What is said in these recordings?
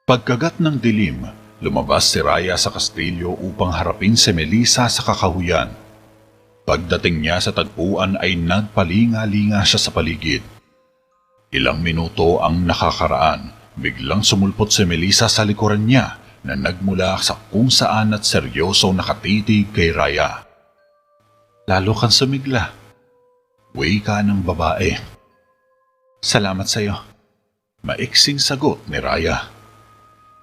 Pagkagat ng dilim, lumabas si Raya sa kastilyo upang harapin si Melissa sa kakahuyan. Pagdating niya sa tagpuan ay nagpalinga-linga siya sa paligid. Ilang minuto ang nakakaraan, biglang sumulpot si Melissa sa likuran niya na nagmula sa kung saan at seryoso nakatitig kay Raya. "Lalo kang sumigla," wika ng babae. "Salamat sa'yo," maiksing sagot ni Raya.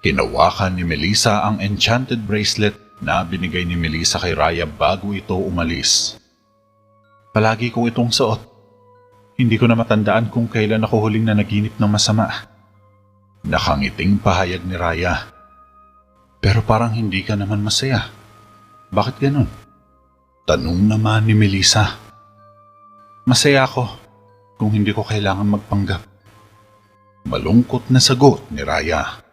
Hinawakan ni Melissa ang enchanted bracelet na binigay ni Melissa kay Raya bago ito umalis. "Palagi kong itong suot. Hindi ko na matandaan kung kailan ako huling nanaginip ng masama." Nakangiting pahayag ni Raya. "Pero parang hindi ka naman masaya. Bakit ganun?" Tanong naman ni Melissa. "Masaya ako kung hindi ko kailangan magpanggap." Malungkot na sagot ni Raya.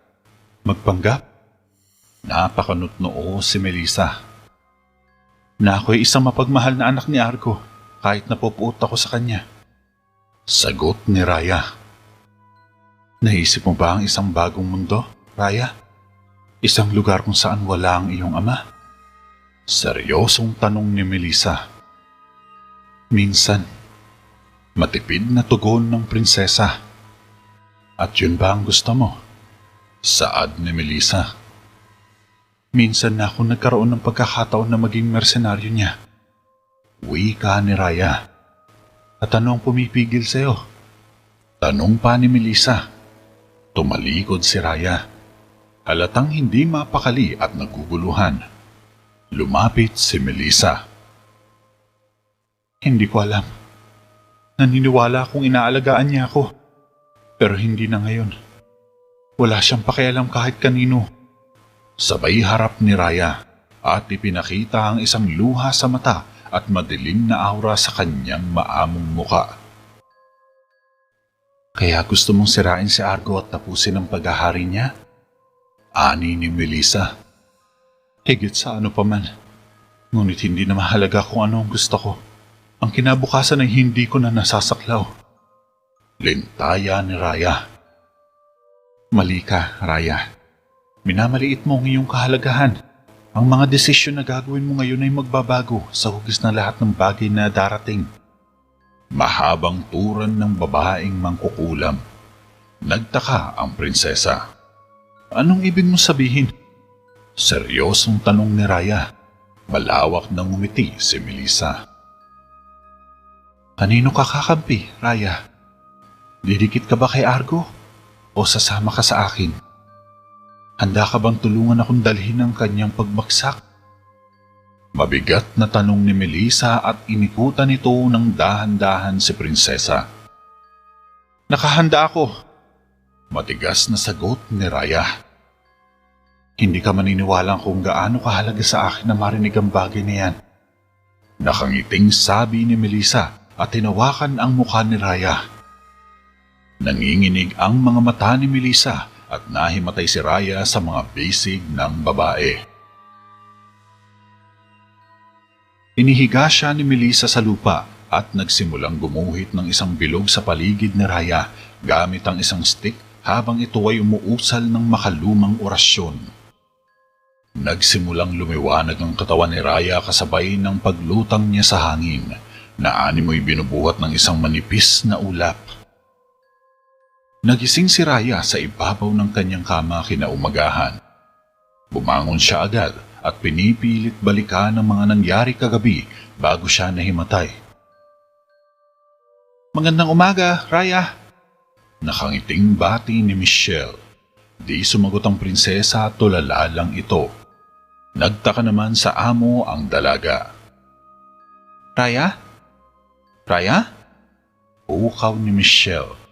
"Magpanggap?" Napakanut-noo si Melissa. "Na ako'y isang mapagmahal na anak ni Argo kahit napupuot ako sa kanya." Sagot ni Raya. "Naisip mo ba ang isang bagong mundo, Raya? Isang lugar kung saan wala ang iyong ama?" Seryosong tanong ni Melissa. "Minsan," matipid na tugon ng prinsesa. "At yun ba ang gusto mo?" Saad ni Melissa. "Minsan na ako nagkaroon ng pagkakataon na maging mersenaryo niya." Wika ni Raya. "At ano ang pumipigil sa'yo?" Tanong pa ni Melissa. Tumalikod si Raya. Halatang hindi mapakali at naguguluhan. Lumapit si Melissa. "Hindi ko alam. Naniniwala akong inaalagaan niya ako. Pero hindi na ngayon. Wala siyang pakialam kahit kanino." Sabay harap ni Raya at ipinakita ang isang luha sa mata at madilim na aura sa kanyang maamong muka. "Kaya gusto mong sirain si Argo at tapusin ang paghahari niya?" Ani ni Melissa. "Higit sa ano pa man. Ngunit hindi na mahalaga kung ano ang gusto ko. Ang kinabukasan ay hindi ko na nasasaklaw." Lintaya ni Raya. "Mali ka, Raya. Minamaliit mo ang iyong kahalagahan. Ang mga desisyon na gagawin mo ngayon ay magbabago sa hugis ng lahat ng bagay na darating." Mahabang turan ng babaeng mangkukulam. Nagtaka ang prinsesa. "Anong ibig mong sabihin?" Seryosong tanong ni Raya. Malawak na ngumiti si Melissa. "Kanino ka kakampi, Raya? Didikit ka ba kay Argo? O sasama ka sa akin? Handa ka bang tulungan akong dalhin ang kanyang pagbagsak?" Mabigat na tanong ni Melissa at inikutan ito ng dahan-dahan si prinsesa. "Nakahanda ako," matigas na sagot ni Raya. "Hindi ka maniniwalang kung gaano kahalaga sa akin na marinig ang bagay na yan." Nakangiting sabi ni Melissa at hinawakan ang mukha ni Raya. Nanginginig ang mga mata ni Melissa at nahimatay si Raya sa mga bisig ng babae. Inihiga siya ni Melissa sa lupa at nagsimulang gumuhit ng isang bilog sa paligid ni Raya gamit ang isang stick habang ito ay umuusal ng makalumang orasyon. Nagsimulang lumiwanag ang katawan ni Raya kasabay ng paglutang niya sa hangin na animoy binubuhat ng isang manipis na ulap. Nagising si Raya sa ibabaw ng kanyang kama kinaumagahan. Bumangon siya agad at pinipilit balikan ang mga nangyari kagabi bago siya nahimatay. "Magandang umaga, Raya!" Nakangiting bati ni Michelle. Di sumagot ang prinsesa at tulala lang ito. Nagtaka naman sa amo ang dalaga. "Raya? Raya?" Ukaw ni Michelle.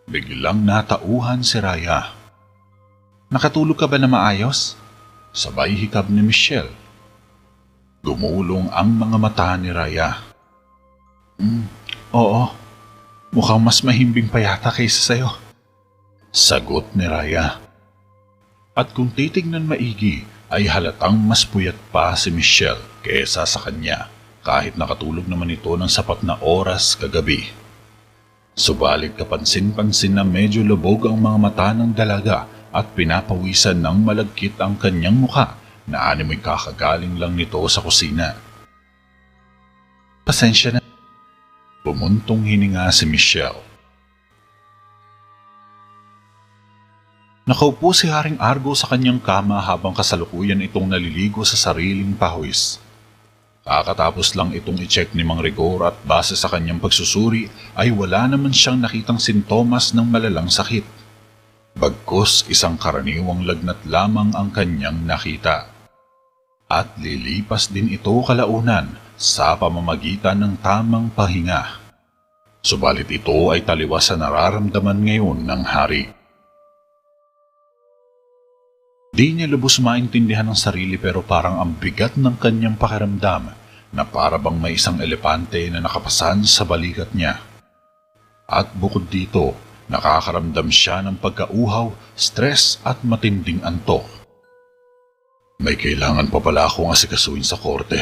Biglang natauhan si Raya. "Nakatulog ka ba na maayos?" Sabay hikab ni Michelle. Gumulong ang mga mata ni Raya. Oo. Mukhang mas mahimbing pa yata kaysa sa'yo." Sagot ni Raya. At kung titignan maigi, ay halatang mas puyat pa si Michelle kesa sa kanya kahit nakatulog naman ito ng sapat na oras kagabi. Subalit kapansin-pansin na medyo lubog ang mga mata ng dalaga at pinapawisan ng malagkit ang kanyang mukha na animoy kakagaling lang nito sa kusina. Pasensya na. Bumuntong hininga si Michelle. Nakaupo si Haring Argo sa kanyang kama habang kasalukuyan itong naliligo sa sariling pawis. Kakatapos lang itong i-check ni Mang Rigor at base sa kanyang pagsusuri ay wala naman siyang nakitang sintomas ng malalang sakit. Bagkus isang karaniwang lagnat lamang ang kanyang nakita. At lilipas din ito kalaunan sa pamamagitan ng tamang pahinga. Subalit ito ay taliwas sa nararamdaman ngayon ng hari. Di niya lubos maintindihan ang sarili pero parang ang bigat ng kanyang pakiramdam na para bang may isang elepante na nakapasan sa balikat niya. At bukod dito, nakakaramdam siya ng pagkauhaw, stress at matinding antok. May kailangan pa pala akong asikasuin sa korte.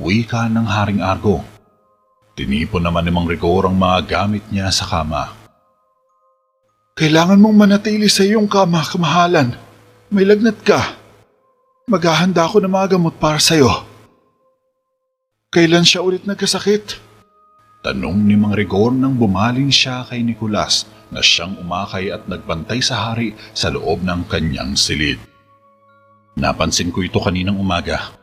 Wika ng Haring Argo. Tinipon naman ni Mang Rigor ang mga gamit niya sa kama. Kailangan mong manatili sa iyong kama, kamahalan. May lagnat ka. Maghahanda ako ng mga gamot para sa'yo. Kailan siya ulit nagkasakit? Tanong ni Mang Rigor nang bumaling siya kay Nicolas na siyang umakay at nagbantay sa hari sa loob ng kanyang silid. Napansin ko ito kaninang umaga.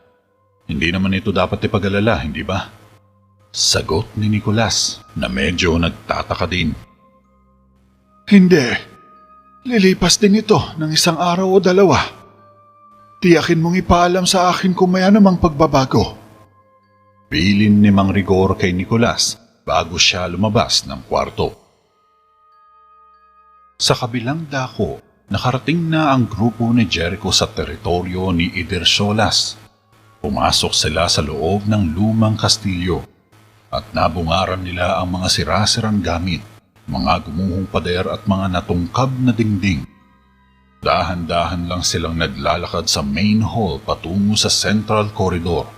Hindi naman ito dapat ipag-alala, hindi ba? Sagot ni Nicolas na medyo nagtataka din. Hindi. Lilipas din ito ng isang araw o dalawa. Tiyakin mong ipaalam sa akin kung may anumang pagbabago. Bilin ni Mang Rigor kay Nicolas bago siya lumabas ng kwarto. Sa kabilang dako, nakarating na ang grupo ni Jericho sa teritoryo ni Idersolas. Pumasok sila sa loob ng lumang kastilyo at nabungaran nila ang mga sirasirang gamit, mga gumuhong pader at mga natungkab na dingding. Dahan-dahan lang silang naglalakad sa main hall patungo sa central corridor.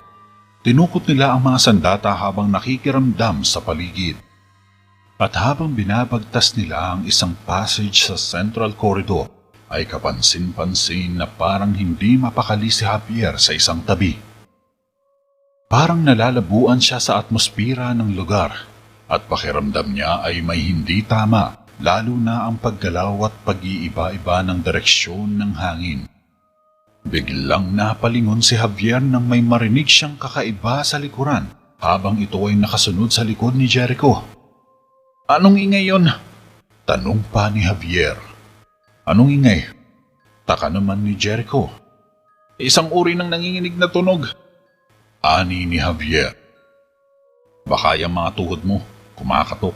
Tinukot nila ang mga sandata habang nakikiramdam sa paligid. At habang binabagtas nila ang isang passage sa central corridor, ay kapansin-pansin na parang hindi mapakali si Javier sa isang tabi. Parang nalalabuan siya sa atmospira ng lugar at pakiramdam niya ay may hindi tama, lalo na ang paggalaw at pag-iiba-iba ng direksyon ng hangin. Biglang napalingon si Javier nang may marinig siyang kakaiba sa likuran habang ito ay nakasunod sa likod ni Jericho. Anong ingay yon? Tanong pa ni Javier. Anong ingay? Taka naman ni Jericho. Isang uri ng nanginginig na tunog. Ani ni Javier. Baka yung mga tuhod mo kumakatok.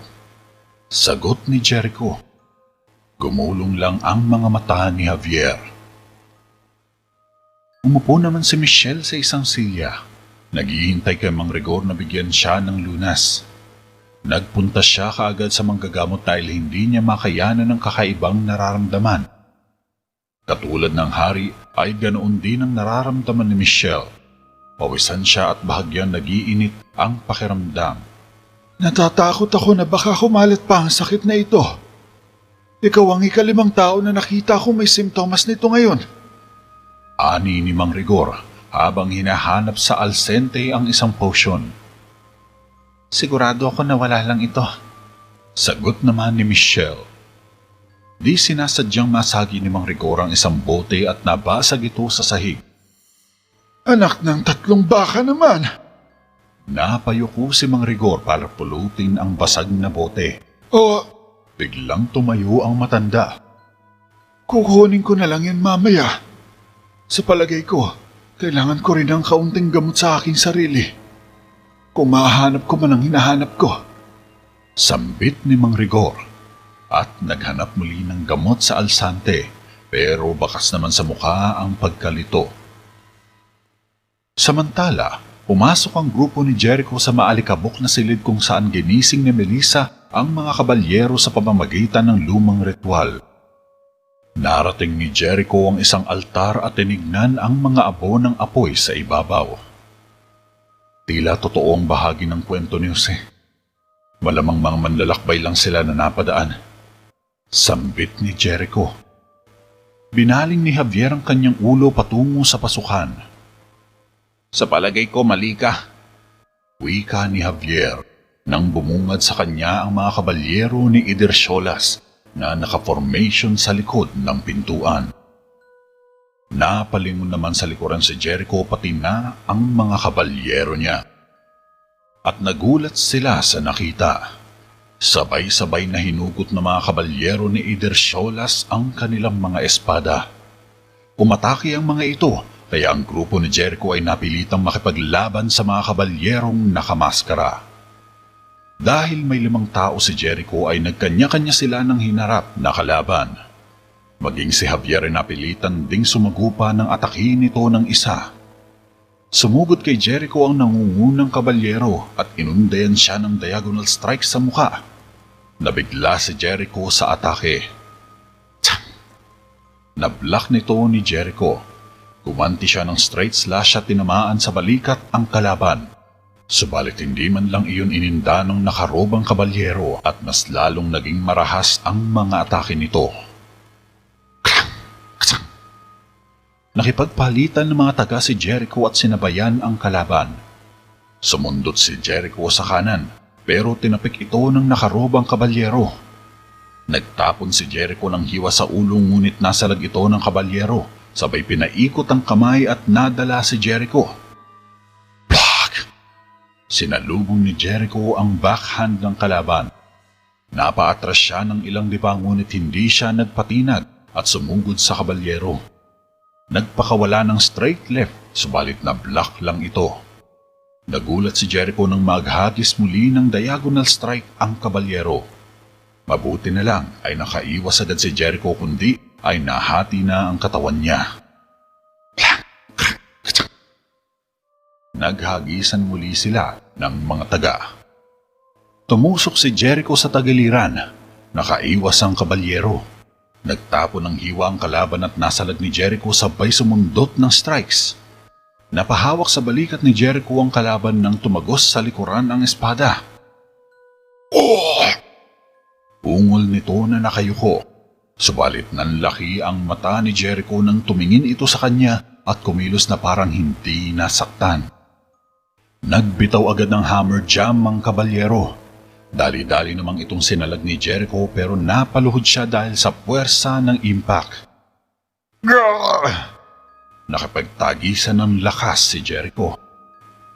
Sagot ni Jericho. Gumulong lang ang mga mata ni Javier. Umupo naman si Michelle sa isang silya. Naghihintay kay Mang Rigor na bigyan siya ng lunas. Nagpunta siya kaagad sa manggagamot dahil hindi niya makayanan ng kakaibang nararamdaman. Katulad ng hari ay ganoon din ang nararamdaman ni Michelle. Pawisan siya at bahagyang nag-iinit ang pakiramdam. Natatakot ako na baka kumalat pa ang sakit na ito. Ikaw ang ikalimang tao na nakita kong may simptomas nito ngayon. Ani ni Mang Rigor habang hinahanap sa alsente ang isang potion. Sigurado ako na wala lang ito. Sagot naman ni Michelle. Di sinasadyang masagi ni Mang Rigor ang isang bote at nabasag ito sa sahig. Anak ng tatlong baka naman! Napayuko si Mang Rigor para pulutin ang basag na bote. Biglang tumayo ang matanda. Kukunin ko na lang yan mamaya. Sa palagay ko, kailangan ko rin ng kaunting gamot sa aking sarili. Kung mahanap ko man ang hinahanap ko. Sambit ni Mang Rigor at naghanap muli ng gamot sa alsante pero bakas naman sa mukha ang pagkalito. Samantala, pumasok ang grupo ni Jericho sa maalikabok na silid kung saan ginising ni Melissa ang mga kabalyero sa pamamagitan ng lumang ritual. Narating ni Jericho ang isang altar at tinignan ang mga abo ng apoy sa ibabaw. Tila totoo ang bahagi ng kwento ni Jose. Malamang mga manlalakbay lang sila na napadaan. Sambit ni Jericho. Binaling ni Javier ang kanyang ulo patungo sa pasukan. Sa palagay ko, mali ka. Wika ni Javier nang bumungad sa kanya ang mga kabalyero ni Iderciolas na naka-formation sa likod ng pintuan. Napalingon naman sa likuran si Jericho pati na ang mga kabalyero niya. At nagulat sila sa nakita. Sabay-sabay na hinugot ng mga kabalyero ni Iderciolas ang kanilang mga espada. Umatake ang mga ito, kaya ang grupo ni Jericho ay napilitang makipaglaban sa mga kabalyerong nakamaskara. Dahil may 5 tao si Jericho ay nagkanya-kanya sila ng hinarap na kalaban. Maging si Javier ay napilitan ding sumagupa ng atakin nito ng isa. Sumugod kay Jericho ang nangungunang kabalyero at inundayan siya ng diagonal strike sa mukha. Nabigla si Jericho sa atake. Nablock nito ni Jericho. Gumanti siya ng straight slash at tinamaan sa balikat ang kalaban. Subalit hindi man lang iyon ininda ng nakarobang kabalyero at mas lalong naging marahas ang mga atake nito. Nakipagpalitan ng mga taga si Jericho at sinabayan ang kalaban. Sumundot si Jericho sa kanan pero tinapik ito ng nakarobang kabalyero. Nagtapon si Jericho ng hiwa sa ulo ngunit nasalag ito ng kabalyero sabay pinaikot ang kamay at nadala si Jericho. Plak! Sinalubong ni Jericho ang backhand ng kalaban. Napaatras siya ng ilang lipa ngunit hindi siya nagpatinag at sumugod sa kabalyero. Nagpakawala ng straight left, subalit na block lang ito. Nagulat si Jericho nang maghagis muli ng diagonal strike ang kabalyero. Mabuti na lang ay nakaiwas agad si Jericho kundi ay nahati na ang katawan niya. Naghagisan muli sila ng mga taga. Tumusok si Jericho sa tagiliran. Nakaiwas ang kabalyero. Nagtapo ng hiwa ang kalaban at nasalag ni Jericho sabay sumundot ng strikes. Napahawak sa balikat ni Jericho ang kalaban nang tumagos sa likuran ang espada. Ungol nito na nakayuko. Subalit nanlaki ang mata ni Jericho nang tumingin ito sa kanya at kumilos na parang hindi nasaktan. Nagbitaw agad ng hammer jam ang kabalyero. Dali-dali namang itong sinalag ni Jericho pero napaluhod siya dahil sa puwersa ng impact. Nakapagtagisan ng lakas si Jericho.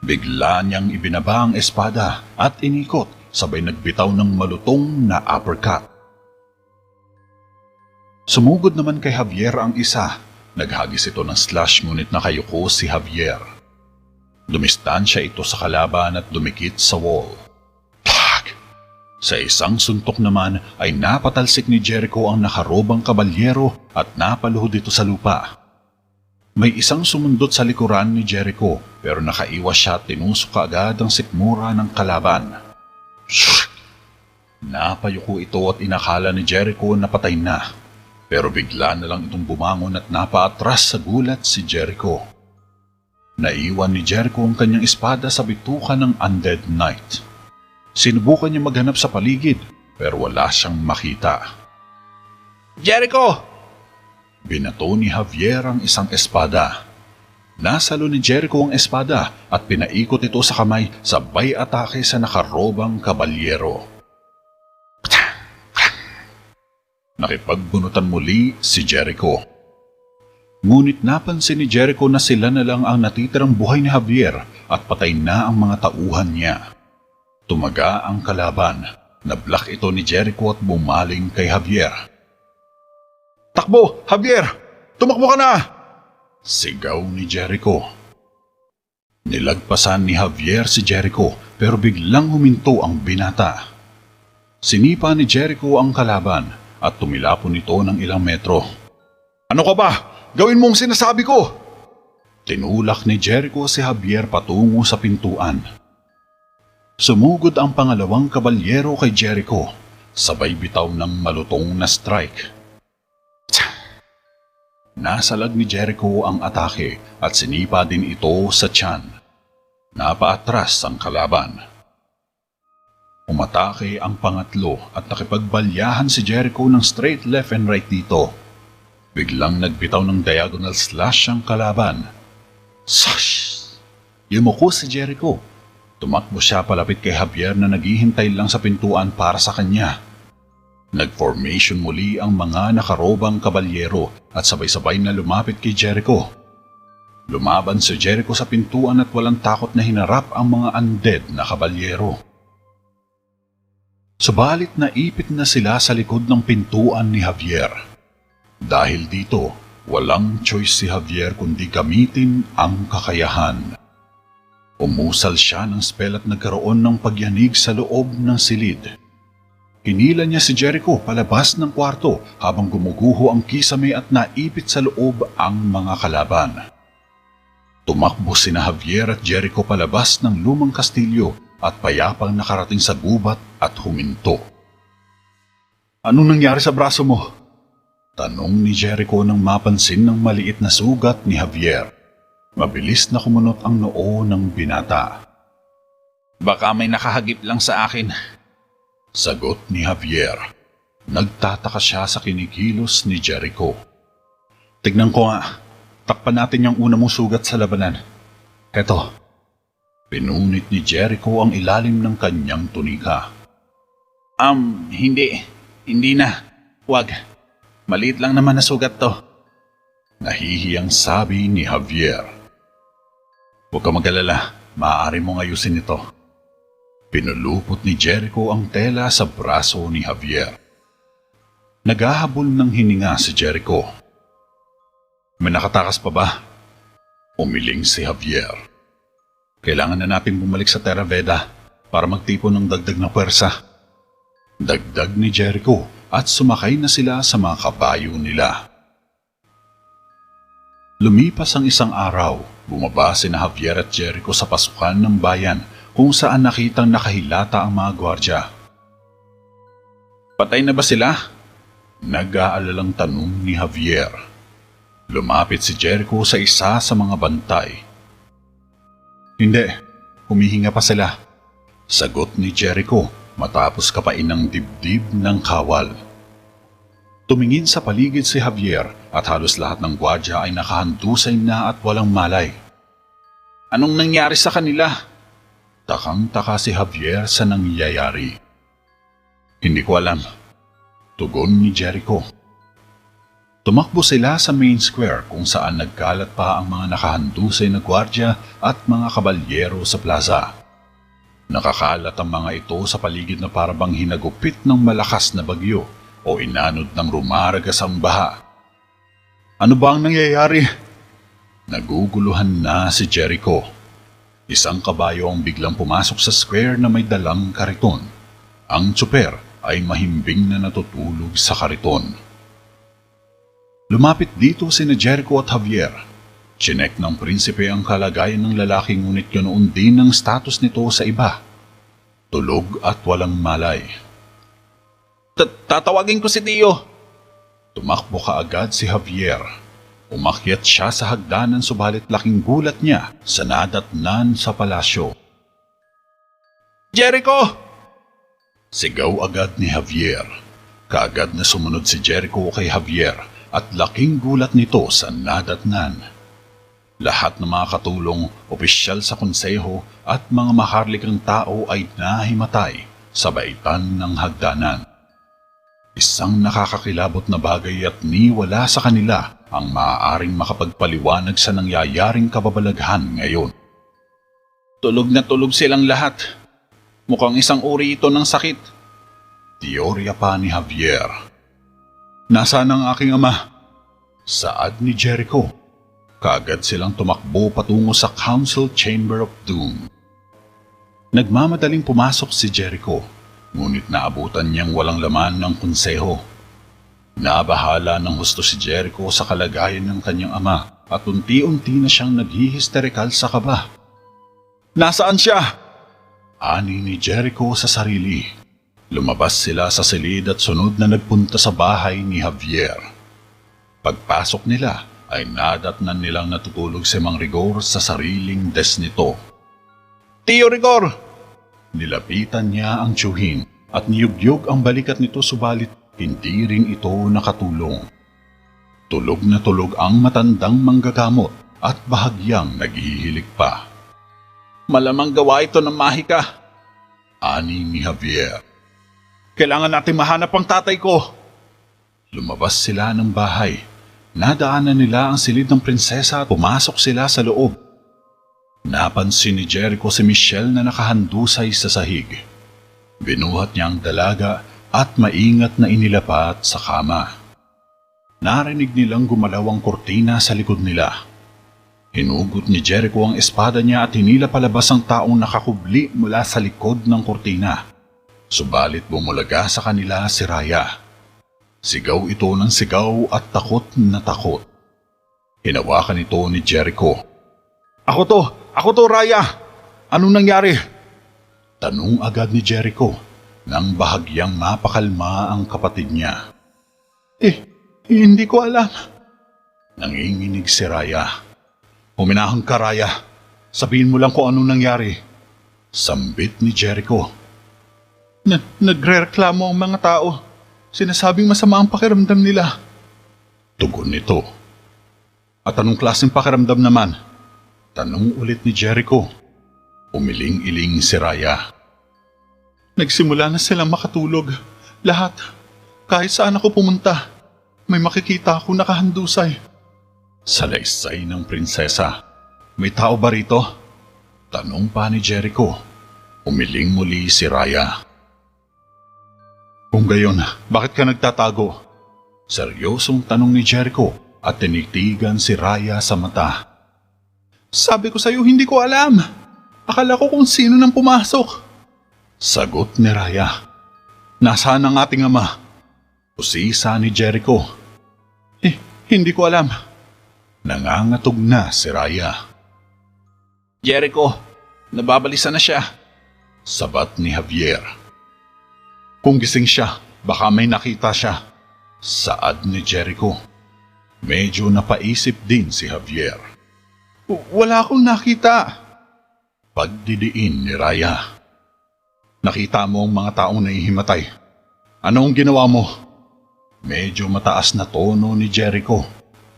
Bigla niyang ibinaba ang espada at inikot sabay nagbitaw ng malutong na uppercut. Sumugod naman kay Javier ang isa. Naghagis ito ng slash ngunit nakayuko si Javier. Dumistansya ito sa kalaban at dumikit sa wall. Sa isang suntok naman ay napatalsik ni Jericho ang nakarobang kabalyero at napaluhod ito sa lupa. May isang sumundot sa likuran ni Jericho pero nakaiwas siya at tinusok agad ang sikmura ng kalaban. Napayuko ito at inakala ni Jericho na patay na. Pero bigla na lang itong bumangon at napaatras sa gulat si Jericho. Naiwan ni Jericho ang kanyang espada sa bituka ng Undead Knight. Sinubukan niya maghanap sa paligid pero wala siyang makita. Jericho! Binato ni Javier ang isang espada. Nasalo ni Jericho ang espada at pinaikot ito sa kamay sabay atake sa nakarobang kabalyero. Nakipagbunutan muli si Jericho. Ngunit napansin ni Jericho na sila na lang ang natitirang buhay ni Javier at patay na ang mga tauhan niya. Tumaga ang kalaban. Nablock ito ni Jericho at bumaling kay Javier. Takbo, Javier! Tumakbo ka na! Sigaw ni Jericho. Nilagpasan ni Javier si Jericho pero biglang huminto ang binata. Sinipa ni Jericho ang kalaban at tumilapon ito ng ilang metro. Ano ka ba? Gawin mong sinasabi ko! Tinulak ni Jericho si Javier patungo sa pintuan. Sumugod ang pangalawang kabalyero kay Jericho, sabay bitaw ng malutong na strike. Nasalag ni Jericho ang atake at sinipa din ito sa tiyan. Napaatras ang kalaban. Umatake ang pangatlo at nakipagbalyahan si Jericho ng straight left and right dito. Biglang nagbitaw ng diagonal slash ang kalaban. Sash! Yumuko si Jericho. Tumakbo siya palapit kay Javier na naghihintay lang sa pintuan para sa kanya. Nag-formation muli ang mga nakarobang kabalyero at sabay-sabay na lumapit kay Jericho. Lumaban si Jericho sa pintuan at walang takot na hinarap ang mga undead na kabalyero. Subalit naipit na sila sa likod ng pintuan ni Javier. Dahil dito, walang choice si Javier kundi gamitin ang kakayahan. Umusal siya ng spell at nagkaroon ng pagyanig sa loob ng silid. Hinila niya si Jericho palabas ng kwarto habang gumuguho ang kisame at naipit sa loob ang mga kalaban. Tumakbo sina Javier at Jericho palabas ng lumang kastilyo at payapang nakarating sa gubat at huminto. Anong nangyari sa braso mo? Tanong ni Jericho nang mapansin ng maliit na sugat ni Javier. Mabilis na kumunot ang noo ng binata. Baka may nakahagip lang sa akin. Sagot ni Javier. Nagtataka siya sa kinikilos ni Jericho. Tignan ko nga, takpan natin yung una mong sugat sa labanan. Eto. Pinunit ni Jericho ang ilalim ng kanyang tunika. Hindi na. Huwag. Maliit lang naman na sugat to. Nahihiyang sabi ni Javier. Huwag ka mag-alala, maaari mong ayusin ito. Pinulupot ni Jericho ang tela sa braso ni Javier. Naghahabol ng hininga si Jericho. May nakatakas pa ba? Umiling si Javier. Kailangan na natin bumalik sa Terra Veda para magtipon ng dagdag na pwersa. Dagdag ni Jericho at sumakay na sila sa mga kabayo nila. Lumipas ang isang araw, bumaba sina Javier at Jericho sa pasukan ng bayan kung saan nakitang nakahilata ang mga gwardya. Patay na ba sila? Nag-aalalang tanong ni Javier. Lumapit si Jericho sa isa sa mga bantay. Hindi, humihinga pa sila. Sagot ni Jericho matapos kapain ng dibdib ng kawal. Tumingin sa paligid si Javier at halos lahat ng gwardya ay nakahandusay na at walang malay. Anong nangyari sa kanila? Takang-taka si Javier sa nangyayari. Hindi ko alam. Tugon ni Jericho. Tumakbo sila sa main square kung saan nagkalat pa ang mga nakahandusay na gwardya at mga kabalyero sa plaza. Nakakalat ang mga ito sa paligid na parabang hinagupit ng malakas na bagyo o inanod ng rumaragas ang baha. Ano ba ang nangyayari? Naguguluhan na si Jericho. Isang kabayo ang biglang pumasok sa square na may dalang kariton. Ang tsuper ay mahimbing na natutulog sa kariton. Lumapit dito sina Jericho at Javier. Chinek ng prinsipe ang kalagayan ng lalaki ngunit ganoon din ang status nito sa iba. Tulog at walang malay. Tatawagin ko si Tio. Tumakbo kaagad si Javier. Umakyat siya sa hagdanan subalit laking gulat niya sa nadatnan sa palasyo. Jericho! Sigaw agad ni Javier. Kaagad na sumunod si Jericho kay Javier at laking gulat nito sa nadatnan. Lahat ng mga katulong, opisyal sa konseho at mga maharlikang tao ay nahimatay sa baitan ng hagdanan. Isang nakakakilabot na bagay at niwala sa kanila ang maaaring makapagpaliwanag sa nangyayaring kababalaghan ngayon. Tulog na tulog silang lahat. Mukhang isang uri ito ng sakit. Teorya pa ni Javier. Nasaan ang aking ama? Saad ni Jericho. Kaagad silang tumakbo patungo sa Council Chamber of Doom. Nagmamadaling pumasok si Jericho. Ngunit naabutan niyang walang laman ng konseho. Nabahala ng husto si Jericho sa kalagayan ng kanyang ama at unti-unti na siyang naghihisterikal sa kaba. Nasaan siya? Ani ni Jericho sa sarili. Lumabas sila sa silid at sunod na nagpunta sa bahay ni Javier. Pagpasok nila ay nadatnan nilang natutulog si Mang Rigor sa sariling des nito. Tio Rigor! Nilapitan niya ang tiyuhin at niyugyog ang balikat nito subalit hindi rin ito nakatulong. Tulog na tulog ang matandang manggagamot at bahagyang naghihilik pa. Malamang gawa ito ng mahika, ani ni Javier. Kailangan natin mahanap ang tatay ko. Lumabas sila ng bahay. Nadaanan nila ang silid ng prinsesa at pumasok sila sa loob. Napansin ni Jericho si Michelle na nakahandusay sa sahig. Binuhat niya ang dalaga at maingat na inilapat sa kama. Narinig nilang gumalaw ang kortina sa likod nila. Hinugot ni Jericho ang espada niya at hinila palabas ang taong nakakubli mula sa likod ng kortina. Subalit bumulaga sa kanila si Raya. Sigaw ito ng sigaw at takot na takot. Hinawakan ito ni Jericho. Ako to, Raya! Anong nangyari? Tanong agad ni Jericho nang bahagyang mapakalma ang kapatid niya. Hindi ko alam. Nanginginig si Raya. Huminahon ka, Raya. Sabihin mo lang kung anong nangyari. Sambit ni Jericho. Nagrereklamo ang mga tao. Sinasabing masama ang pakiramdam nila. Tugon nito. At anong klaseng pakiramdam naman? Tanong ulit ni Jericho. Umiling-iling si Raya. Nagsimula na silang makatulog. Lahat. Kahit saan ako pumunta, may makikita ako nakahandusay. Salaysay ng prinsesa. May tao ba rito? Tanong pa ni Jericho. Umiling muli si Raya. Kung gayon, bakit ka nagtatago? Seryosong tanong ni Jericho at tinitigan si Raya sa mata. Sabi ko sa'yo, hindi ko alam. Akala ko kung sino nang pumasok. Sagot ni Raya. Nasaan ang ating ama? Usisa ni Jericho. Hindi ko alam. Nangangatog na si Raya. Jericho, nababalisa na siya. Sabat ni Javier. Kung gising siya, baka may nakita siya. Saad ni Jericho. Medyo napaisip din si Javier. Wala akong nakita. Pagdidiin ni Raya. Nakita mo ang mga taong nahihimatay. Anong ginawa mo? Medyo mataas na tono ni Jericho.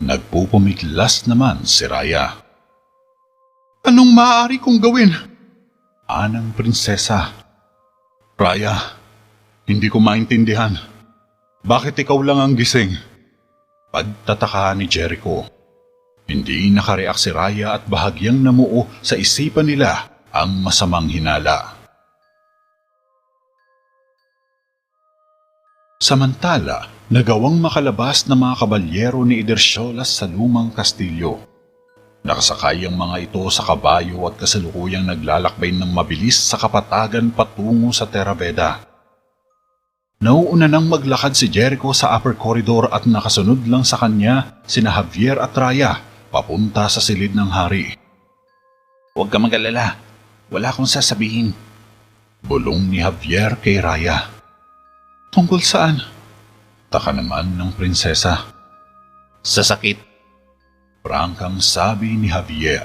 Nagpupumiklas naman si Raya. Anong maaari kong gawin? Anang prinsesa. Raya, hindi ko maintindihan. Bakit ikaw lang ang gising? Pagtataka ni Jericho. Hindi nakareak si Raya at bahagyang namuo sa isipan nila ang masamang hinala. Samantala, nagawang makalabas na mga kabalyero ni Edersyolas sa lumang kastilyo. Nakasakay ang mga ito sa kabayo at kasalukuyang naglalakbay ng mabilis sa kapatagan patungo sa Terabeda. Nauuna nang maglakad si Jericho sa upper corridor at nakasunod lang sa kanya sina Javier at Raya papunta sa silid ng hari. Huwag ka mag-alala, wala akong sasabihin. Bulong ni Javier kay Raya. Tungkol saan? Taka naman ng prinsesa. Sa sakit. Prangkang sabi ni Javier.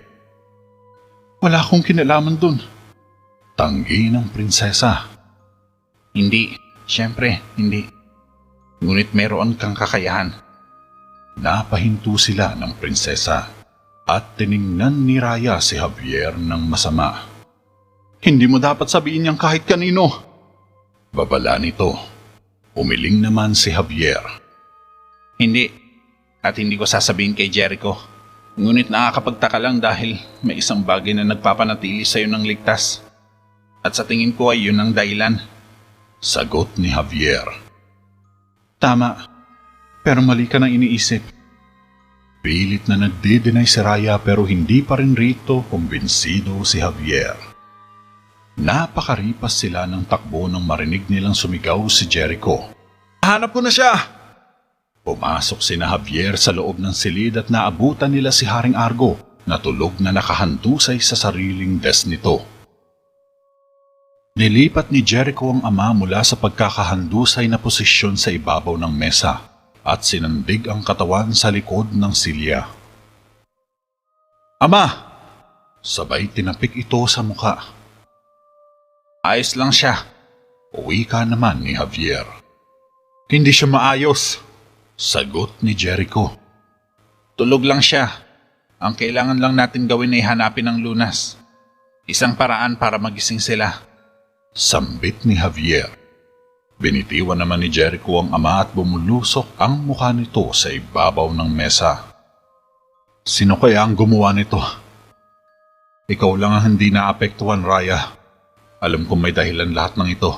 Wala akong kinalaman dun. Tanggi ng prinsesa. Hindi. Siyempre, hindi. Ngunit meron kang kakayahan. Napahinto sila ng prinsesa at tiningnan ni Raya si Javier ng masama. Hindi mo dapat sabihin niyang kahit kanino. Babala nito. Umiling naman si Javier. Hindi. At hindi ko sasabihin kay Jericho. Ngunit nakakapagtaka lang dahil may isang bagay na nagpapanatili sa'yo ng ligtas. At sa tingin ko ay yun ang dahilan. Sagot ni Javier. Tama, pero mali ka nang iniisip. Pilit na nagdi-deny si Raya pero hindi pa rin rito kumbinsido si Javier. Napakaripas sila ng takbo nang marinig nilang sumigaw si Jericho. Hanap ko na siya! Pumasok sina Javier sa loob ng silid at naabutan nila si Haring Argo na tulog na nakahandusay sa sariling desk nito. Nilipat ni Jericho ang ama mula sa pagkakahandusay na posisyon sa ibabaw ng mesa at sinandig ang katawan sa likod ng silya. Ama! Sabay tinapik ito sa muka. Ayos lang siya. Wika naman ni Javier. Hindi siya maayos, sagot ni Jericho. Tulog lang siya. Ang kailangan lang natin gawin ay hanapin ang lunas. Isang paraan para magising sila. Sambit ni Javier. Binitiwan naman ni Jericho ang ama at bumulusok ang mukha nito sa ibabaw ng mesa. Sino kaya ang gumawa nito? Ikaw lang ang hindi naapektuhan, Raya. Alam kong may dahilan lahat ng ito.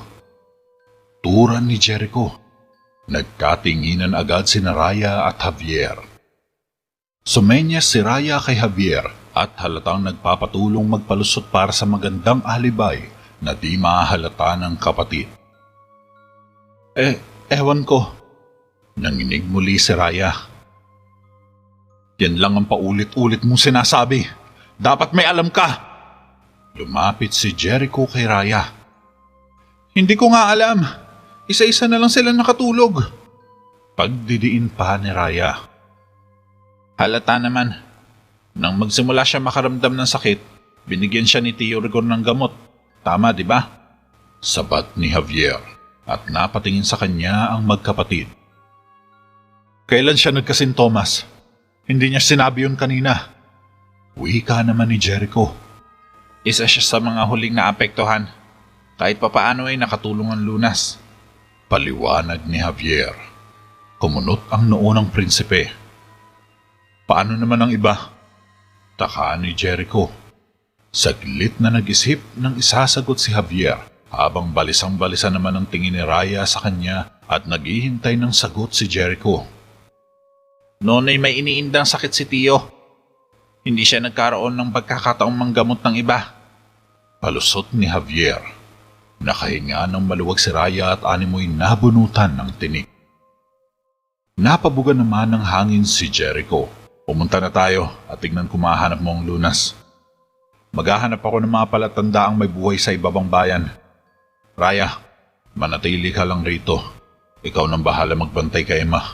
Turan ni Jericho. Nagkatinginan agad si Raya at Javier. Sumenyas si Raya kay Javier at halatang nagpapatulong magpalusot para sa magandang alibay na di mahalata ng kapatid. Ewan ko. Nanginig muli si Raya. Yan lang ang paulit-ulit mong sinasabi. Dapat may alam ka. Lumapit si Jericho kay Raya. Hindi ko nga alam. Isa-isa na lang sila nakatulog. Pagdidiin pa ni Raya. Halata naman. Nang magsimula siya makaramdam ng sakit, binigyan siya ni Tio Rigor ng gamot. Tama, di ba? Sabat ni Javier at napatingin sa kanya ang magkapatid. Kailan siya nagkasintomas? Hindi niya sinabi yun kanina. Wika naman ni Jericho. Isa siya sa mga huling naapektuhan. Kahit papaano ay nakatulong ang lunas. Paliwanag ni Javier. Kumunot ang noo ng prinsipe. Paano naman ang iba? Takaan ni Jericho. Saglit na nag-isip nang isasagot si Javier habang balisang-balisa naman ang tingin ni Raya sa kanya at naghihintay ng sagot si Jericho. Noon ay may iniindang sakit si Tio. Hindi siya nagkaroon ng pagkakataong manggamot ng iba. Palusot ni Javier. Nakahinga ng maluwag si Raya at animoy nabunutan ng tinik. Napabugan naman ng hangin si Jericho. Pumunta na tayo at tignan kung mahanap mo ang lunas. Maghahanap ako ng mga palatandaang may buhay sa ibabang bayan. Raya, manatili ka lang rito. Ikaw nang bahala magbantay kay Emma.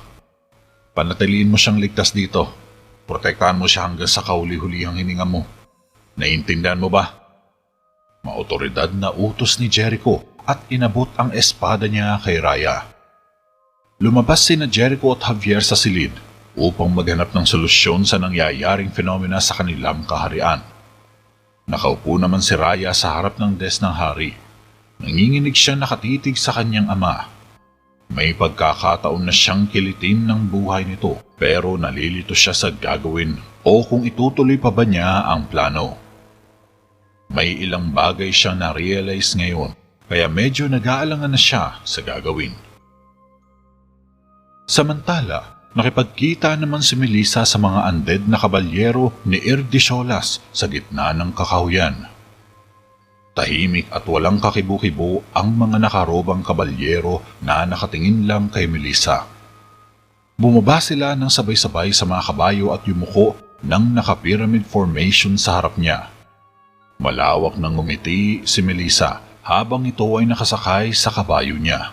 Panatiliin mo siyang ligtas dito. Protektahan mo siya hanggang sa kahuli-hulihang hininga mo. Naiintindihan mo ba? Maotoridad na utos ni Jericho at inabot ang espada niya kay Raya. Lumabas sina Jericho at Javier sa silid upang maghanap ng solusyon sa nangyayaring fenomena sa kanilang kaharian. Nakaupo naman si Raya sa harap ng desk ng hari. Nanginginig siya nakatitig sa kanyang ama. May pagkakataon na siyang kilitin ng buhay nito pero nalilito siya sa gagawin o kung itutuloy pa ba niya ang plano. May ilang bagay siyang na-realize ngayon kaya medyo nag-aalangan na siya sa gagawin. Samantala, nakipagkita naman si Melissa sa mga undead na kabalyero ni Erdisholas sa gitna ng kakahuyan. Tahimik at walang kakibu-kibo ang mga nakarobang kabalyero na nakatingin lang kay Melissa. Bumaba sila ng sabay-sabay sa mga kabayo at yumuko ng naka-pyramid formation sa harap niya. Malawak nang ngumiti si Melissa habang ito ay nakasakay sa kabayo niya.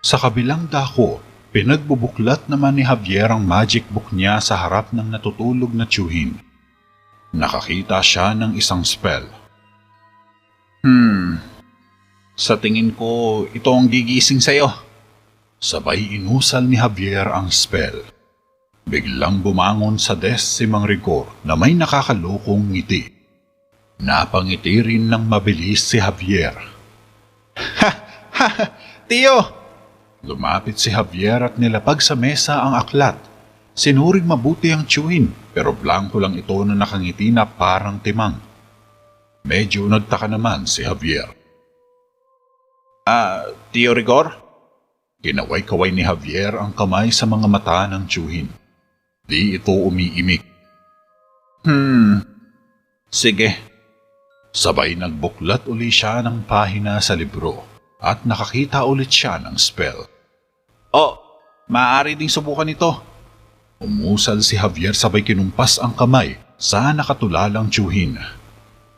Sa kabilang dako, pinagbubuklat naman ni Javier ang magic book niya sa harap ng natutulog na tiyuhin. Nakakita siya ng isang spell. Sa tingin ko, ito ang gigising sa'yo. Sabay inusal ni Javier ang spell. Biglang bumangon sa desk si Mang Rigor na may nakakalokong ngiti. Napangiti rin ng mabilis si Javier. Tio! Lumapit si Javier at nilapag sa mesa ang aklat. Sinuring mabuti ang tiyuhin pero blanko lang ito na nakangiti na parang timang. Medyo nagtaka naman si Javier. Tio Rigor? Kinaway-kaway ni Javier ang kamay sa mga mata ng tiyuhin. Di ito umiimik. Sige. Sabay nagbuklat uli siya ng pahina sa libro at nakakita ulit siya ng spell. Maaari ding subukan ito. Umusal si Javier sabay kinumpas ang kamay sa nakatulalang tiyuhin.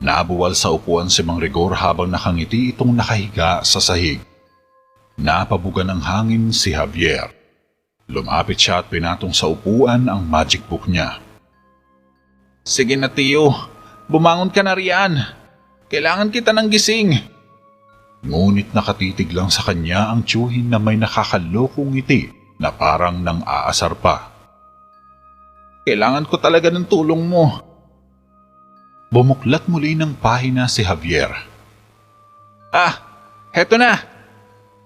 Nabuwal sa upuan si Mang Rigor habang nakangiti itong nakahiga sa sahig. Napabugan ng hangin si Javier. Lumapit siya at pinatong sa upuan ang magic book niya. Sige na Tio, bumangon ka na riyan. Kailangan kita ng gising. Ngunit nakatitig lang sa kanya ang tiyuhin na may nakakalokong ngiti na parang nang aasar pa. Kailangan ko talaga ng tulong mo. Bumuklat muli ng pahina si Javier. Heto na!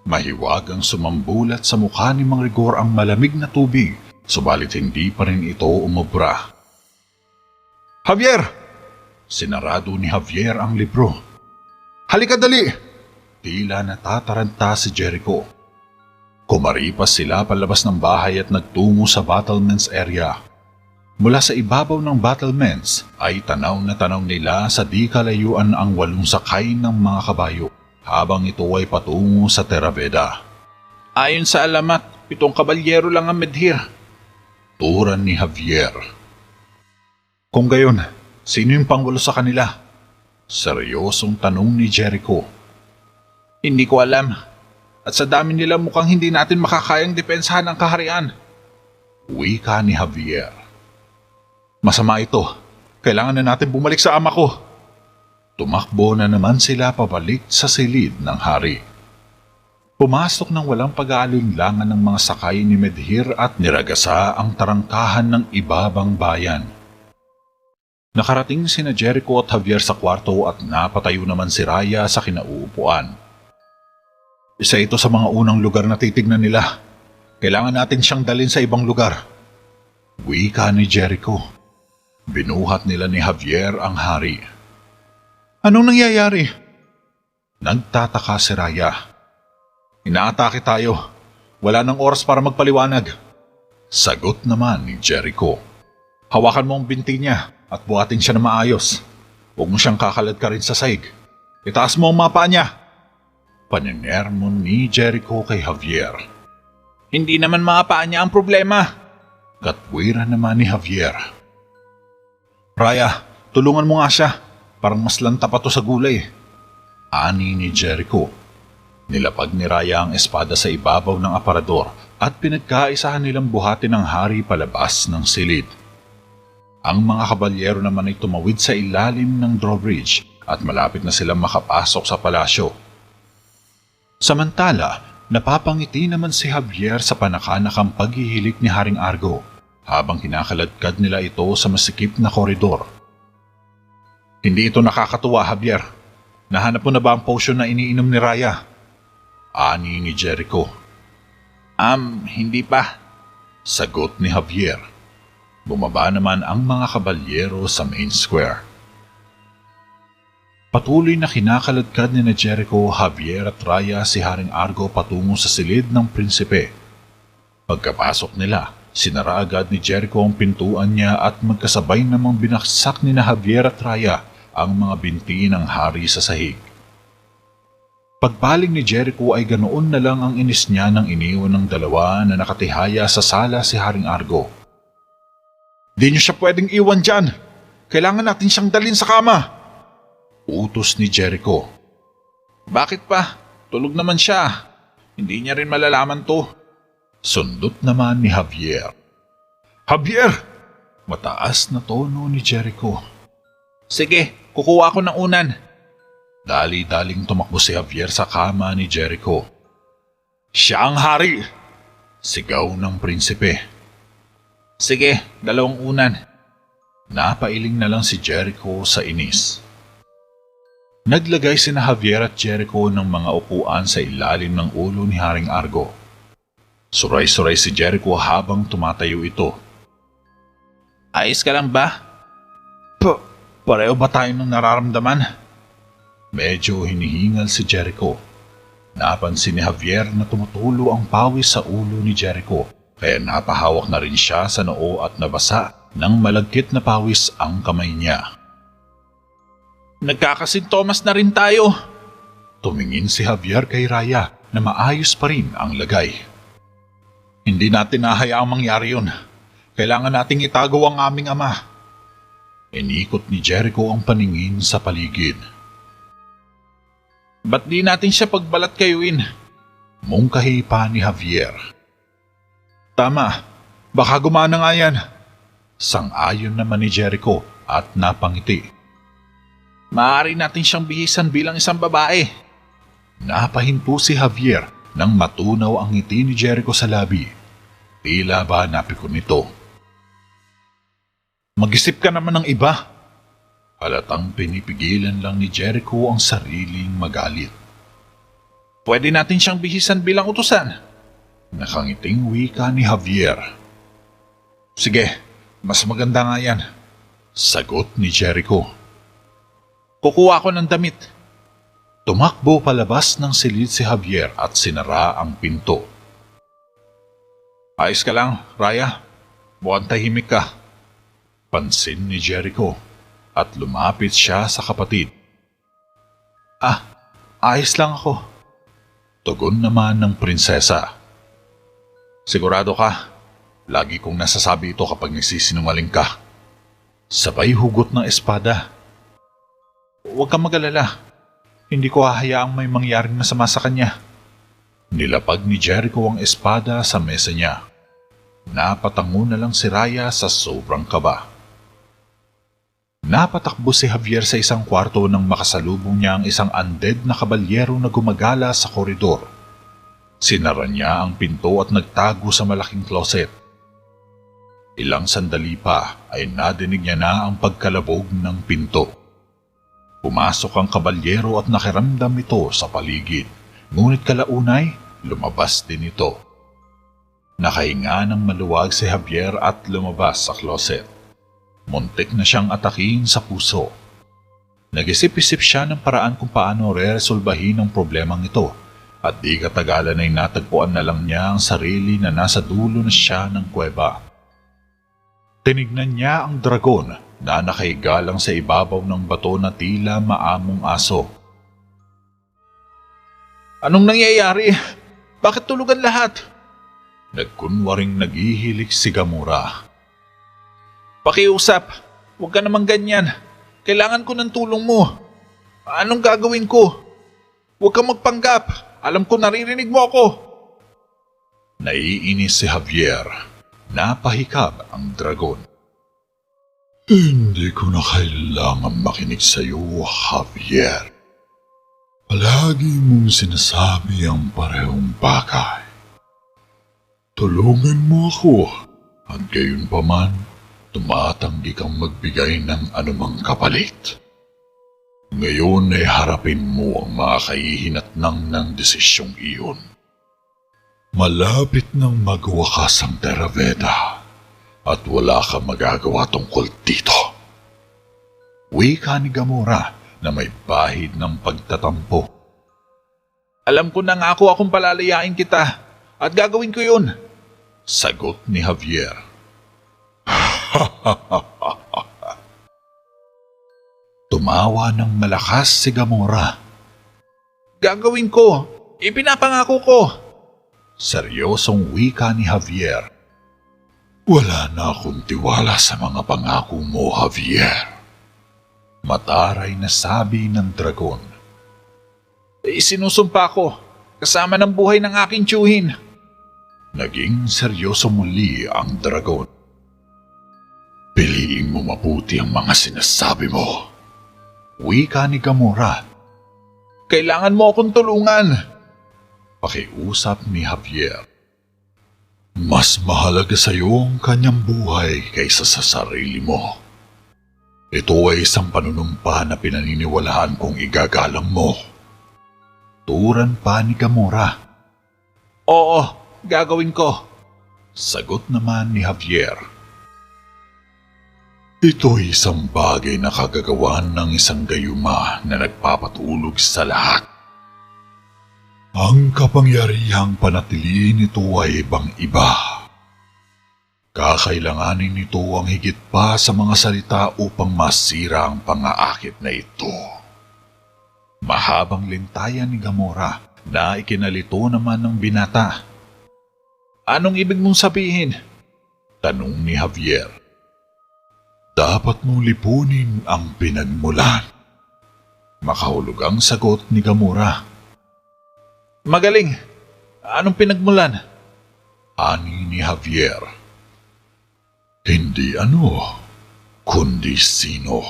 Mahiwagang sumambulat sa mukha ni Mang Rigor ang malamig na tubig, subalit hindi pa rin ito umubra. Javier! Sinarado ni Javier ang libro. Halika dali! Tila natataranta si Jericho. Kumaripas sila palabas ng bahay at nagtungo sa battlements area. Mula sa ibabaw ng battlements ay tanaw na tanaw nila sa di kalayuan ang 8 sakay ng mga kabayo habang ito ay patungo sa Terraveda. Ayon sa alamat, 7 kabalyero lang ang medhir. Turan ni Javier. Kung gayon, sino yung pangwalo sa kanila? Seryosong tanong ni Jericho. Hindi ko alam. At sa dami nila mukhang hindi natin makakayang depensahan ang kaharian. Wika ni Javier. Masama ito. Kailangan na natin bumalik sa ama ko. Tumakbo na naman sila pabalik sa silid ng hari. Pumasok ng walang pag-aalinlangan ng mga sakay ni Medhir at niragasa ang tarangkahan ng ibabang bayan. Nakarating sina Jericho at Javier sa kwarto at napatayo naman si Raya sa kinauupuan. Isa ito sa mga unang lugar na titignan nila. Kailangan natin siyang dalhin sa ibang lugar. Wika ni Jericho. Binuhat nila ni Javier ang hari. Anong nangyayari? Nagtataka si Raya. Inaatake tayo. Wala nang oras para magpaliwanag. Sagot naman ni Jericho. Hawakan mo ang binti niya at buhatin siya na maayos. Huwag mo siyang kakalad ka rin sa sahig. Itaas mo ang mapa niya. Paninermon ni Jericho kay Javier. Hindi naman mapa niya ang problema. Katwiran naman ni Javier. Raya, tulungan mo nga siya. Parang mas lanta pa to sa gulay. Ani ni Jericho. Nilapag ni Raya ang espada sa ibabaw ng aparador at pinagkaisahan nilang buhatin ang hari palabas ng silid. Ang mga kabalyero naman ay tumawid sa ilalim ng drawbridge at malapit na silang makapasok sa palasyo. Samantala, napapangiti naman si Javier sa panakanakang paghihilik ni Haring Argo habang kinakaladkad nila ito sa masikip na koridor. Hindi ito nakakatuwa, Javier. Nahanap mo na ba ang potion na iniinom ni Raya? Ani ni Jericho. Hindi pa. Sagot ni Javier. Bumaba naman ang mga kabalyero sa main square. Patuloy na kinakaladkad ni Jericho, Javier at Raya si Haring Argo patungo sa silid ng prinsipe. Pagkapasok nila, sinara agad ni Jericho ang pintuan niya at magkasabay namang binaksak ni Javier at Raya ang mga binti ng hari sa sahig. Pagbaling ni Jericho ay ganoon na lang ang inis niya nang iniwan ng dalawa na nakatihaya sa sala si Haring Argo. Di niyo siya pwedeng iwan dyan. Kailangan natin siyang dalhin sa kama. Utos ni Jericho. Bakit pa? Tulog naman siya. Hindi niya rin malalaman to. Sundot naman ni Javier. Javier! Mataas na tono ni Jericho. Sige, kukuha ako ng unan. Dali-daling tumakbo si Javier sa kama ni Jericho. Siya ang hari! Sigaw ng prinsipe. Sige, 2 unan. Napailing na lang si Jericho sa inis. Naglagay sina Javier at Jericho ng mga upuan sa ilalim ng ulo ni Haring Argo. Suray-suray si Jericho habang tumatayo ito. Ayos ka lang ba? Pareho ba tayo ng nararamdaman? Medyo hinihingal si Jericho. Napansin ni Javier na tumutulo ang pawis sa ulo ni Jericho, kaya napahawak na rin siya sa noo at nabasa ng malagkit na pawis ang kamay niya. Nagkakasintomas na rin tayo. Tumingin si Javier kay Raya na maayos pa rin ang lagay. Hindi natin nahayaang mangyari yun. Kailangan nating itago ang aming ama. Inikot ni Jericho ang paningin sa paligid. Ba't di natin siya pagbalat kayuin? Mungkahi pa ni Javier. Tama, baka gumana nga yan. Sang-ayon naman ni Jericho at napangiti. Maaari natin siyang bihisan bilang isang babae. Napahinto si Javier nang matunaw ang ngiti ni Jericho sa labi. Tila ba napikon nito. Mag-isip ka naman ng iba. Halatang pinipigilan lang ni Jericho ang sariling magalit. Pwede natin siyang bihisan bilang utusan. Nakangiting wika ni Javier. Sige, mas maganda nga yan. Sagot ni Jericho. Kukuha ako ng damit. Tumakbo palabas ng silid si Javier at sinara ang pinto. Ayos ka lang, Raya. Mukhang tahimik ka. Pansin ni Jericho at lumapit siya sa kapatid. Ayos lang ako. Tugon naman ng prinsesa. Sigurado ka? Lagi kong nasasabi ito kapag nagsisinungaling ka. Sabay hugot ng espada. Huwag kang mag-alala. Hindi ko hahayaang may mangyaring masama sa kanya. Nilapag ni Jericho ang espada sa mesa niya. Napatango na lang si Raya sa sobrang kaba. Napatakbo si Javier sa isang kwarto nang makasalubong niya ang isang undead na kabalyero na gumagala sa koridor. Sinara niya ang pinto at nagtago sa malaking closet. Ilang sandali pa ay nadinig niya na ang pagkalabog ng pinto. Pumasok ang kabalyero at nakiramdam ito sa paligid, ngunit kalaunay lumabas din ito. Nakahinga ng maluwag si Javier at lumabas sa closet. Muntik na siyang atakihin sa puso. Nag-isip-isip siya ng paraan kung paano re-resolbahin ang problemang ito at di katagalan ay natagpuan na lang niya ang sarili na nasa dulo na siya ng kuweba. Tinignan niya ang dragon na nakahiga lang sa ibabaw ng bato na tila maamong aso. Anong nangyayari? Bakit tulugan lahat? Nagkunwaring naghihilik si Gamora. Pakiusap, huwag ka naman ganyan. Kailangan ko ng tulong mo. Anong gagawin ko? Huwag kang magpanggap. Alam ko naririnig mo ako. Naiinis si Javier. Napahikab ang dragon. Hindi ko na kailangan makinig sa iyo, Javier. Palagi mong sinasabi ang parehong bagay. Tulungan mo ako at gayon pa man, tumatanggi kang magbigay ng anumang kapalit. Ngayon ay harapin mo ang mga kahihinatnang ng desisyong iyon. Malapit nang magwakas ang Terraveda at wala kang magagawa tungkol dito. Wika ni Gamora na may bahid ng pagtatampo. Alam ko na nga akong palalayain kita at gagawin ko yun. Sagot ni Javier. Tumawa ng malakas si Gamora. Gagawin ko. Ipinapangako ko. Seryosong wika ni Javier. Wala na akong tiwala sa mga pangako mo, Javier. Mataray na sabi ng dragon. Sinusumpa ko. Kasama ng buhay ng aking tiyuhin. Naging seryoso muli ang dragon. Piliin mo mabuti ang mga sinasabi mo. Wika ni Gamora. Kailangan mo akong tulungan. Pakiusap ni Javier. Mas mahalaga sa iyo ang kanyang buhay kaysa sa sarili mo. Ito ay isang panunumpa na pinaniniwalaan kong igagalang mo. Turan pa ni Gamora. Oo, gagawin ko. Sagot naman ni Javier. Ito ay isang bagay na kagagawan ng isang gayuma na nagpapatulog sa lahat. Ang kapangyarihang panatiliin nito ay ibang-iba. Kakailanganin nito ang higit pa sa mga salita upang masira ang pangaakit na ito. Mahabang lintayan ni Gamora na ikinalito naman ng binata. Anong ibig mong sabihin? Tanong ni Javier. Dapat mong lipunin ang pinagmulan. Makahulugang sagot ni Gamora. Magaling. Anong pinagmulan? Ani ni Javier. Hindi ano, kundi sino.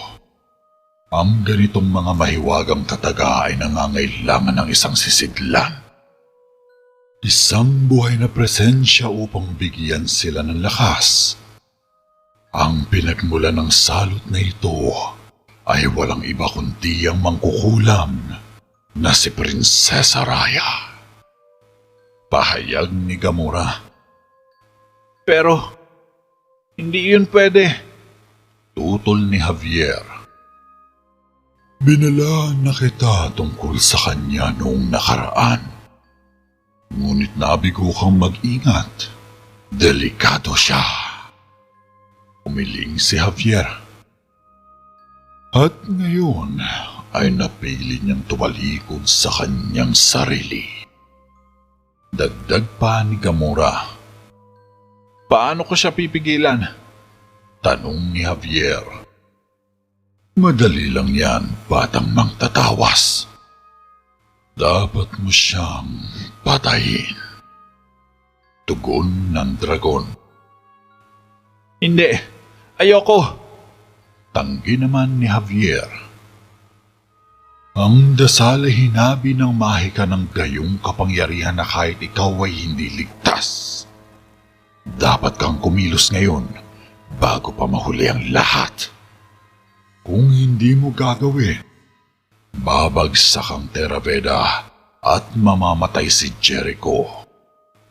Ang ganitong mga mahiwagang tataga ay nangangailangan ng isang sisidlan. Isang buhay na presensya upang bigyan sila ng lakas. Ang pinagmula ng salot na ito ay walang iba kundi ang mangkukulam na si Prinsesa Raya. Pahayag ni Gamora. Pero, hindi yun pwede. Tutol ni Javier. Binalaan na kita tungkol sa kanya noong nakaraan. Ngunit nabigo kang mag-ingat. Delikado siya. Umiling si Javier. At ngayon ay napili niyang tumalikod sa kanyang sarili. Dagdag pa ni Gamora. Paano ko siya pipigilan? Tanong ni Javier. Madali lang yan, batang mangtatawas. Dapat mo siyang patayin. Tugon ng dragon. Hindi, ayoko. Tanggi naman ni Javier. Ang dasal ay hinabi ng mahika ng gayong kapangyarihan na kahit ikaw ay hindi ligtas. Dapat kang kumilos ngayon bago pa mahuli ang lahat. Kung hindi mo gagawin, babagsak ang Terraveda at mamamatay si Jericho.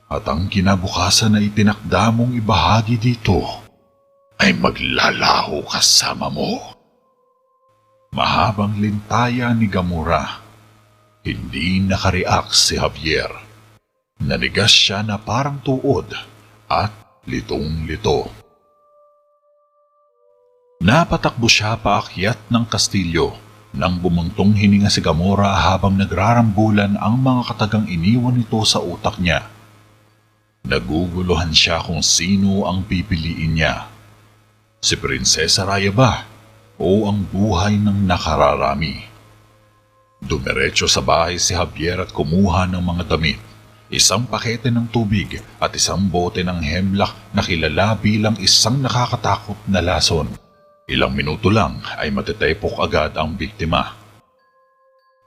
At ang kinabukasan na itinakda mong ibahagi dito ay maglalaho kasama mo. Mahabang lintaya ni Gamora. Hindi nakareact si Javier. Nanigas siya na parang tuod at litong-lito. Napatakbo siya paakyat ng kastilyo nang bumuntong hininga si Gamora habang nagrarambulan ang mga katagang iniwan nito sa utak niya. Naguguluhan siya kung sino ang pipiliin niya. Si Prinsesa Raya ba o ang buhay ng nakararami? Dumiretso sa bahay si Javier at kumuha ng mga damit, isang pakete ng tubig at isang bote ng hemlock na kilala bilang isang nakakatakot na lason. Ilang minuto lang ay matetepok agad ang biktima.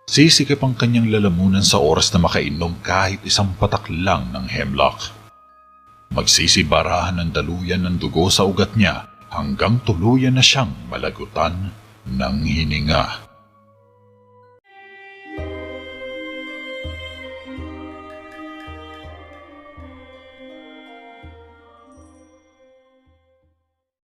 Sisikip ang kanyang lalamunan sa oras na makainom kahit isang patak lang ng hemlock. Magsisibarahan ng daluyan ng dugo sa ugat niya hanggang tuluyan na siyang malagutan ng hininga.